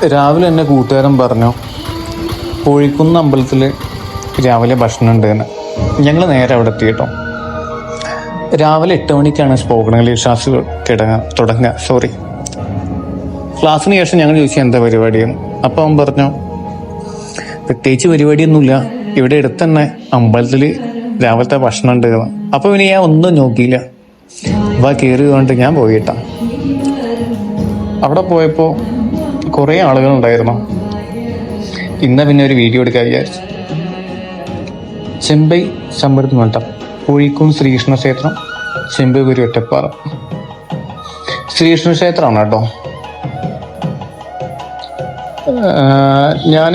രാവിലെ എന്നെ കൂട്ടുകാരൻ പറഞ്ഞു കോഴിക്കുന്ന് അമ്പലത്തിൽ രാവിലെ ഭക്ഷണം ഉണ്ട് എന്ന്. ഞങ്ങൾ നേരെ അവിടെ എത്തി കേട്ടോ. രാവിലെ 8 മണിക്കാണ് സ്പോക്കൺ ഇംഗ്ലീഷ് ക്ലാസ് തുടങ്ങുക. ക്ലാസ്സിന് ശേഷം ഞങ്ങൾ ചോദിച്ചു എന്താ പരിപാടിയെന്ന്. അപ്പം അവൻ പറഞ്ഞു പ്രത്യേകിച്ച് പരിപാടിയൊന്നുമില്ല, ഇവിടെ അടുത്ത് തന്നെ അമ്പലത്തിൽ രാവിലത്തെ ഭക്ഷണം ഉണ്ട് എന്ന്. അപ്പം പിന്നെ ഞാൻ ഒന്നും നോക്കിയില്ല, കയറിയതുകൊണ്ട് ഞാൻ പോയിട്ടാ. അവിടെ പോയപ്പോൾ കുറേ ആളുകളുണ്ടായിരുന്നു. ഇന്ന് പിന്നെ ഒരു വീഡിയോ എടുക്കാൻ വിചാരിച്ചു. ചെമ്പൈ സമ്പർദ്ദ മണ്ഡപം, കോഴിക്കോട് ശ്രീകൃഷ്ണ ക്ഷേത്രം, ചെമ്പൈപുരി ഒറ്റപ്പാലം. ശ്രീകൃഷ്ണ ക്ഷേത്രമാണ് കേട്ടോ. ഞാൻ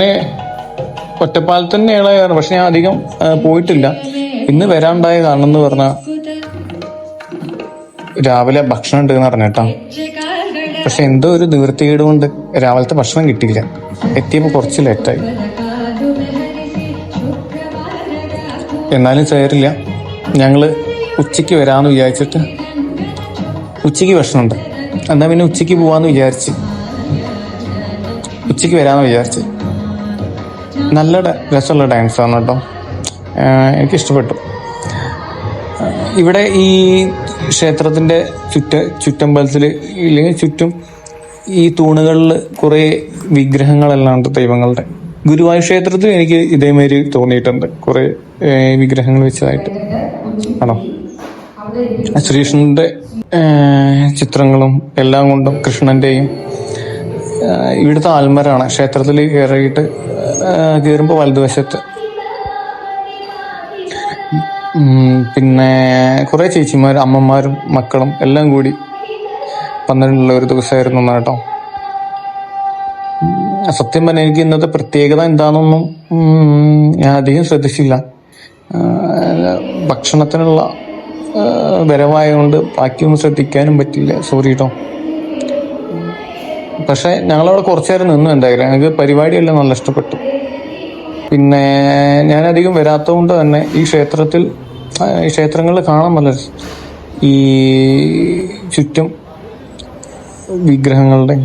ഒറ്റപ്പാലത്ത് തന്നെയാണ്, പക്ഷെ ഞാൻ അധികം പോയിട്ടില്ല. ഇന്ന് വരാണ്ടായ കാരണം എന്ന് പറഞ്ഞാൽ രാവിലെ ഭക്ഷണം ഉണ്ട് എന്ന് പറഞ്ഞേട്ടാ. പക്ഷെ എന്തോ ഒരു നിവൃത്തികേട് കൊണ്ട് രാവിലത്തെ ഭക്ഷണം കിട്ടിയില്ല. എത്തിയപ്പോൾ കുറച്ച് ലേറ്റായി. എന്നാലും ചേരില്ല, ഞങ്ങള് ഉച്ചയ്ക്ക് വരാമെന്ന് വിചാരിച്ചിട്ട്. ഉച്ചയ്ക്ക് ഭക്ഷണമുണ്ട്, എന്നാൽ പിന്നെ ഉച്ചയ്ക്ക് പോവാന്ന് വിചാരിച്ച് ഉച്ചയ്ക്ക് വരാമെന്ന് വിചാരിച്ച്. നല്ല രസമുള്ള ഡാൻസാണ് കേട്ടോ, എനിക്കിഷ്ടപ്പെട്ടു. ഇവിടെ ഈ ക്ഷേത്രത്തിൻ്റെ ചുറ്റമ്പലത്തിൽ ഇല്ലെങ്കിൽ ചുറ്റും ഈ തൂണുകളിൽ കുറേ വിഗ്രഹങ്ങളെല്ലാം ഉണ്ട് ദൈവങ്ങളുടെ. ഗുരുവായൂർ ക്ഷേത്രത്തിൽ എനിക്ക് ഇതേമാതിരി തോന്നിയിട്ടുണ്ട്, കുറേ വിഗ്രഹങ്ങൾ വെച്ചതായിട്ട്. ആണോ, ശ്രീകൃഷ്ണന്റെ ചിത്രങ്ങളും എല്ലാം കൊണ്ടും കൃഷ്ണന്റെയും. ഇവിടുത്തെ ആൽമരാണ് ക്ഷേത്രത്തിൽ കയറുമ്പോൾ വലതുവശത്ത്. പിന്നെ കുറേ ചേച്ചിമാരും അമ്മമാരും മക്കളും എല്ലാം കൂടി പന്ത്രണ്ടുള്ള ഒരു ദിവസമായിരുന്നു കേട്ടോ. സത്യം പറഞ്ഞാൽ എനിക്ക് ഇന്നത്തെ പ്രത്യേകത എന്താണെന്നൊന്നും ഞാൻ അധികം ശ്രദ്ധിച്ചില്ല. ഭക്ഷണത്തിനുള്ള വരവായതുകൊണ്ട് ബാക്കിയൊന്നും ശ്രദ്ധിക്കാനും പറ്റില്ല, സോറി കേട്ടോ. പക്ഷെ ഞങ്ങളവിടെ കുറച്ചു നേരം നിന്നു. എന്തായാലും ഞങ്ങൾക്ക് പരിപാടിയെല്ലാം നല്ല ഇഷ്ടപ്പെട്ടു. പിന്നെ ഞാനധികം വരാത്തതുകൊണ്ട് തന്നെ ഈ ക്ഷേത്രങ്ങളിൽ കാണാൻ നല്ല ഈ ചുറ്റും വിഗ്രഹങ്ങളുടെ